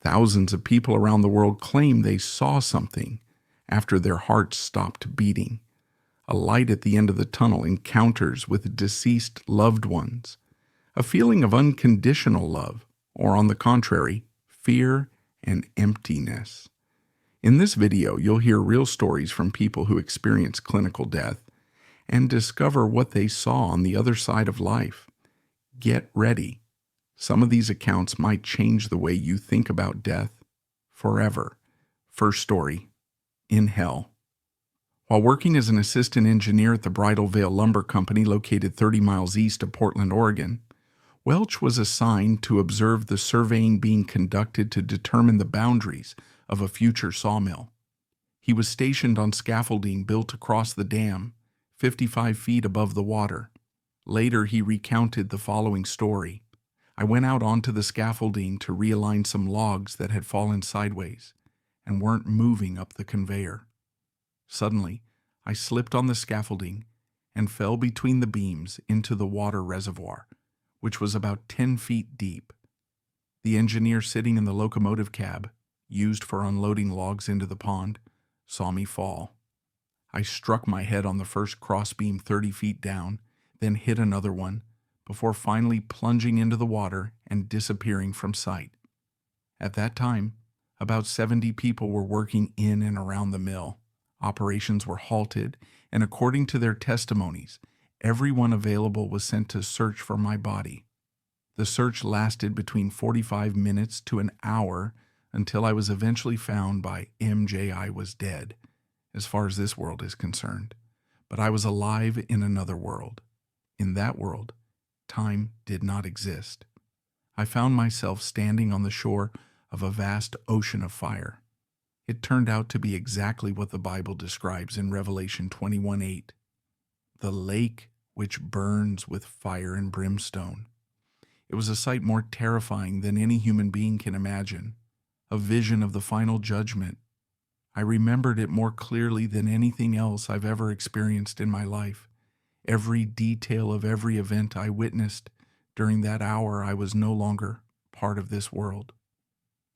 Thousands of people around the world claim they saw something after their hearts stopped beating. A light at the end of the tunnel, encounters with deceased loved ones, a feeling of unconditional love, or on the contrary, fear and emptiness. In this video, you'll hear real stories from people who experience clinical death and discover what they saw on the other side of life. Get ready. Some of these accounts might change the way you think about death forever. First story, in hell. While working as an assistant engineer at the Bridal Veil Lumber Company located 30 miles east of Portland, Oregon, Welch was assigned to observe the surveying being conducted to determine the boundaries of a future sawmill. He was stationed on scaffolding built across the dam, 55 feet above the water. Later, he recounted the following story. I went out onto the scaffolding to realign some logs that had fallen sideways and weren't moving up the conveyor. Suddenly, I slipped on the scaffolding and fell between the beams into the water reservoir, which was about 10 feet deep. The engineer sitting in the locomotive cab, used for unloading logs into the pond, saw me fall. I struck my head on the first crossbeam 30 feet down, then hit another one, before finally plunging into the water and disappearing from sight. At that time, about 70 people were working in and around the mill. Operations were halted, and according to their testimonies, everyone available was sent to search for my body. The search lasted between 45 minutes to an hour until I was eventually found by MJ. I was dead, as far as this world is concerned, but I was alive in another world. In that world, time did not exist. I found myself standing on the shore of a vast ocean of fire. It turned out to be exactly what the Bible describes in Revelation 21:8, the lake which burns with fire and brimstone. It was a sight more terrifying than any human being can imagine, a vision of the final judgment. I remembered it more clearly than anything else I've ever experienced in my life. Every detail of every event I witnessed during that hour, I was no longer part of this world.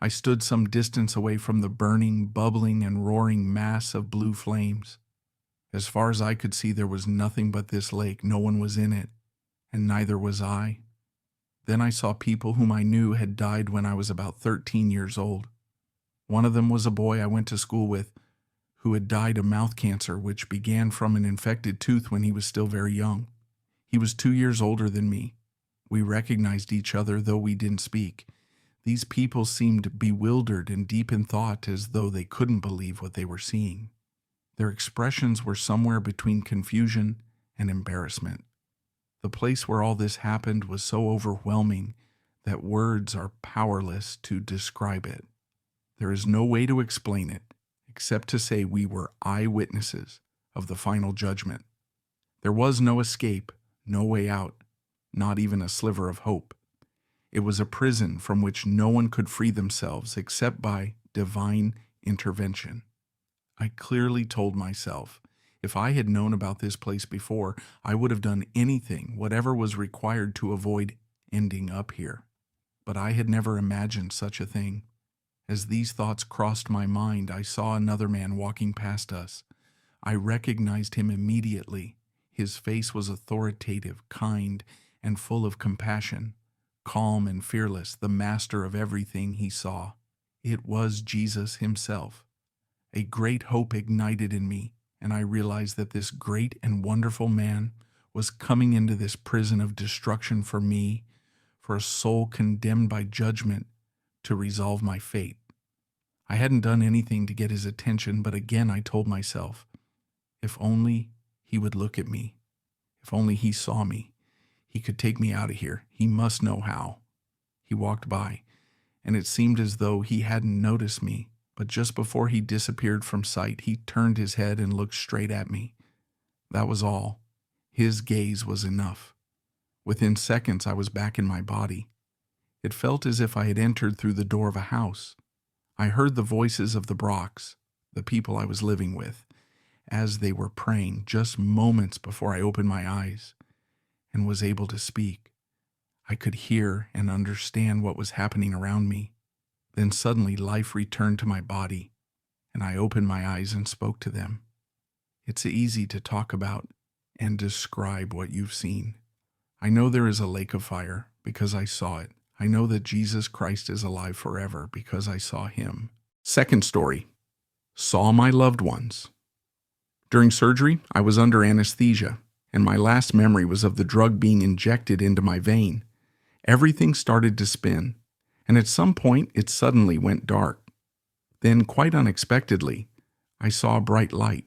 I stood some distance away from the burning, bubbling, and roaring mass of blue flames. As far as I could see, there was nothing but this lake. No one was in it, and neither was I. Then I saw people whom I knew had died when I was about 13 years old. One of them was a boy I went to school with who had died of mouth cancer, which began from an infected tooth when he was still very young. He was 2 years older than me. We recognized each other, though we didn't speak. These people seemed bewildered and deep in thought, as though they couldn't believe what they were seeing. Their expressions were somewhere between confusion and embarrassment. The place where all this happened was so overwhelming that words are powerless to describe it. There is no way to explain it, except to say we were eyewitnesses of the final judgment. There was no escape, no way out, not even a sliver of hope. It was a prison from which no one could free themselves except by divine intervention. I clearly told myself, if I had known about this place before, I would have done anything, whatever was required to avoid ending up here. But I had never imagined such a thing. As these thoughts crossed my mind, I saw another man walking past us. I recognized him immediately. His face was authoritative, kind, and full of compassion. Calm and fearless, the master of everything he saw. It was Jesus himself. A great hope ignited in me, and I realized that this great and wonderful man was coming into this prison of destruction for me, for a soul condemned by judgment, to resolve my fate. I hadn't done anything to get his attention, but again I told myself, if only he would look at me, if only he saw me, he could take me out of here. He must know how. He walked by, and it seemed as though he hadn't noticed me, but just before he disappeared from sight, he turned his head and looked straight at me. That was all. His gaze was enough. Within seconds, I was back in my body. It felt as if I had entered through the door of a house. I heard the voices of the Brocks, the people I was living with, as they were praying just moments before I opened my eyes and was able to speak. I could hear and understand what was happening around me. Then suddenly life returned to my body, and I opened my eyes and spoke to them. It's easy to talk about and describe what you've seen. I know there is a lake of fire because I saw it. I know that Jesus Christ is alive forever because I saw him. Second story, saw my loved ones. During surgery, I was under anesthesia, and my last memory was of the drug being injected into my vein. Everything started to spin, and at some point it suddenly went dark. Then, quite unexpectedly, I saw a bright light.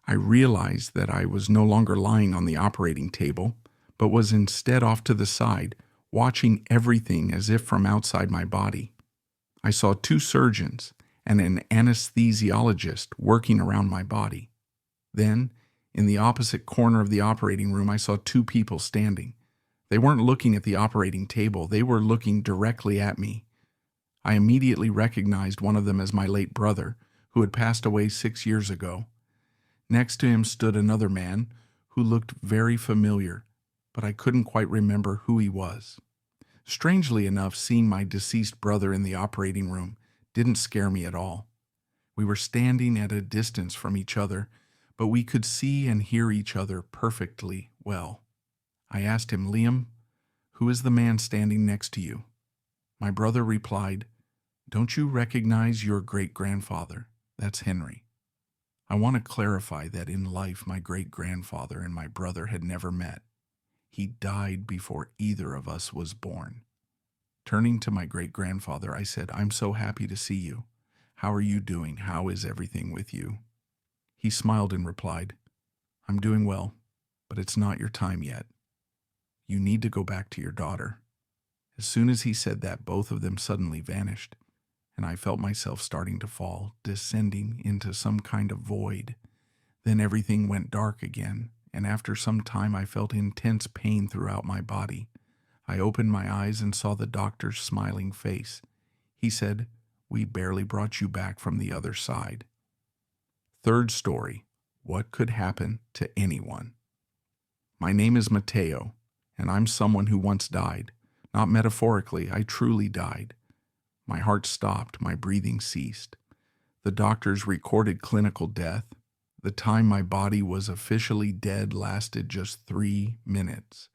I realized that I was no longer lying on the operating table, but was instead off to the side, watching everything as if from outside my body. I saw 2 surgeons and an anesthesiologist working around my body. Then, in the opposite corner of the operating room, I saw 2 people standing. They weren't looking at the operating table, they were looking directly at me. I immediately recognized one of them as my late brother, who had passed away 6 years ago. Next to him stood another man who looked very familiar, but I couldn't quite remember who he was. Strangely enough, seeing my deceased brother in the operating room didn't scare me at all. We were standing at a distance from each other, but we could see and hear each other perfectly well. I asked him, "Liam, who is the man standing next to you?" My brother replied, "Don't you recognize your great-grandfather? That's Henry." I want to clarify that in life my great-grandfather and my brother had never met. He died before either of us was born. Turning to my great-grandfather, I said, "I'm so happy to see you. How are you doing? How is everything with you?" He smiled and replied, "I'm doing well, but it's not your time yet. You need to go back to your daughter." As soon as he said that, both of them suddenly vanished, and I felt myself starting to fall, descending into some kind of void. Then everything went dark again, and after some time I felt intense pain throughout my body. I opened my eyes and saw the doctor's smiling face. He said, "We barely brought you back from the other side." Third story, what could happen to anyone? My name is Mateo, and I'm someone who once died. Not metaphorically, I truly died. My heart stopped, my breathing ceased. The doctors recorded clinical death. The time my body was officially dead lasted just 3 minutes.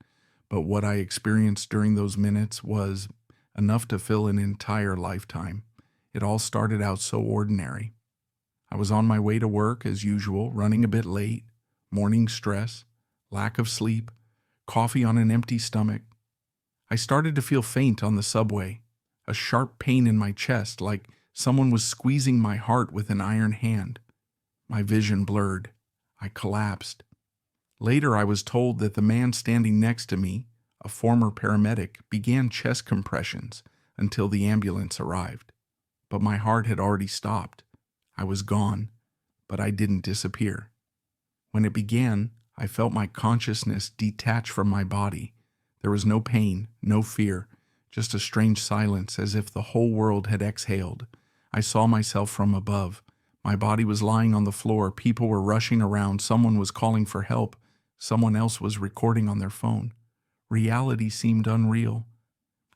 But what I experienced during those minutes was enough to fill an entire lifetime. It all started out so ordinary. I was on my way to work as usual, running a bit late, morning stress, lack of sleep, coffee on an empty stomach. I started to feel faint on the subway, a sharp pain in my chest like someone was squeezing my heart with an iron hand. My vision blurred. I collapsed. Later, I was told that the man standing next to me, a former paramedic, began chest compressions until the ambulance arrived. But my heart had already stopped. I was gone, but I didn't disappear. When it began, I felt my consciousness detach from my body. There was no pain, no fear, just a strange silence as if the whole world had exhaled. I saw myself from above. My body was lying on the floor. People were rushing around. Someone was calling for help. Someone else was recording on their phone. Reality seemed unreal.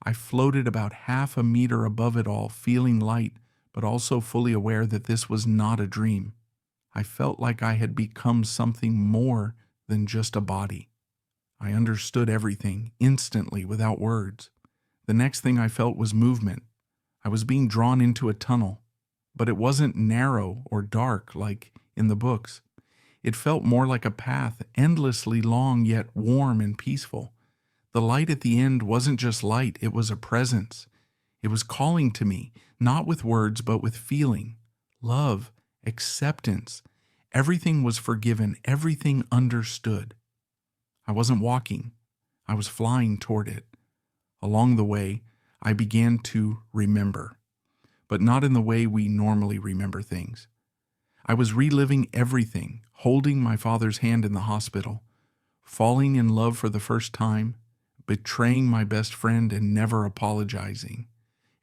I floated about half a meter above it all, feeling light, but also fully aware that this was not a dream. I felt like I had become something more than just a body. I understood everything, instantly, without words. The next thing I felt was movement. I was being drawn into a tunnel, but it wasn't narrow or dark like in the books. It felt more like a path, endlessly long yet warm and peaceful. The light at the end wasn't just light, it was a presence. It was calling to me, not with words, but with feeling, love, acceptance. Everything was forgiven, everything understood. I wasn't walking, I was flying toward it. Along the way, I began to remember, but not in the way we normally remember things. I was reliving everything, holding my father's hand in the hospital, falling in love for the first time, betraying my best friend and never apologizing.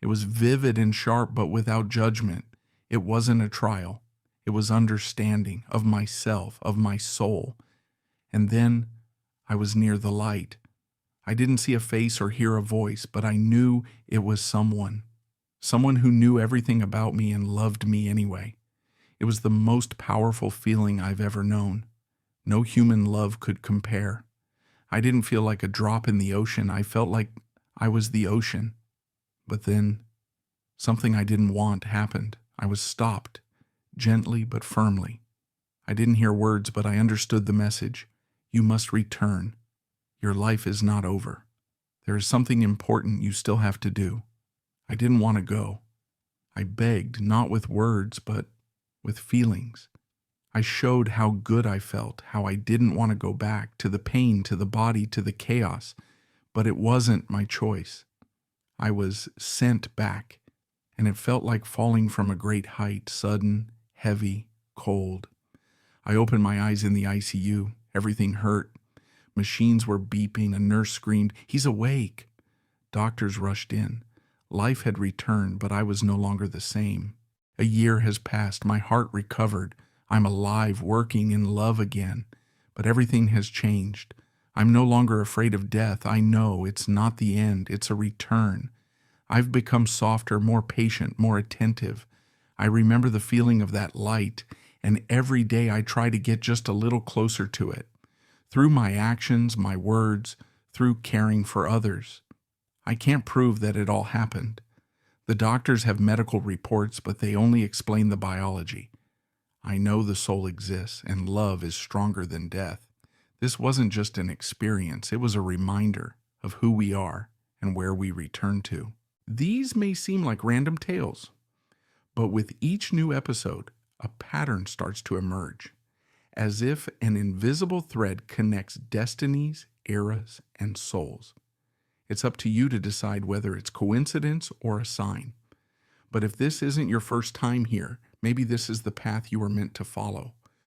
It was vivid and sharp, but without judgment. It wasn't a trial. It was understanding of myself, of my soul. And then I was near the light. I didn't see a face or hear a voice, but I knew it was someone. someone who knew everything about me and loved me anyway. It was the most powerful feeling I've ever known. No human love could compare. I didn't feel like a drop in the ocean. I felt like I was the ocean. But then, something I didn't want happened. I was stopped, gently but firmly. I didn't hear words, but I understood the message. You must return. Your life is not over. There is something important you still have to do. I didn't want to go. I begged, not with words, but with feelings. I showed how good I felt, how I didn't want to go back, to the pain, to the body, to the chaos. But it wasn't my choice. I was sent back, and it felt like falling from a great height, sudden, heavy, cold. I opened my eyes in the ICU. Everything hurt. Machines were beeping. A nurse screamed, "He's awake." Doctors rushed in. Life had returned, but I was no longer the same. A year has passed. My heart recovered. I'm alive, working in love again. But everything has changed. I'm no longer afraid of death. I know it's not the end. It's a return. I've become softer, more patient, more attentive. I remember the feeling of that light, and every day I try to get just a little closer to it. Through my actions, my words, through caring for others. I can't prove that it all happened. The doctors have medical reports, but they only explain the biology. I know the soul exists, and love is stronger than death. This wasn't just an experience, it was a reminder of who we are and where we return to. These may seem like random tales, but with each new episode, a pattern starts to emerge, as if an invisible thread connects destinies, eras, and souls. It's up to you to decide whether it's coincidence or a sign. But if this isn't your first time here, maybe this is the path you were meant to follow.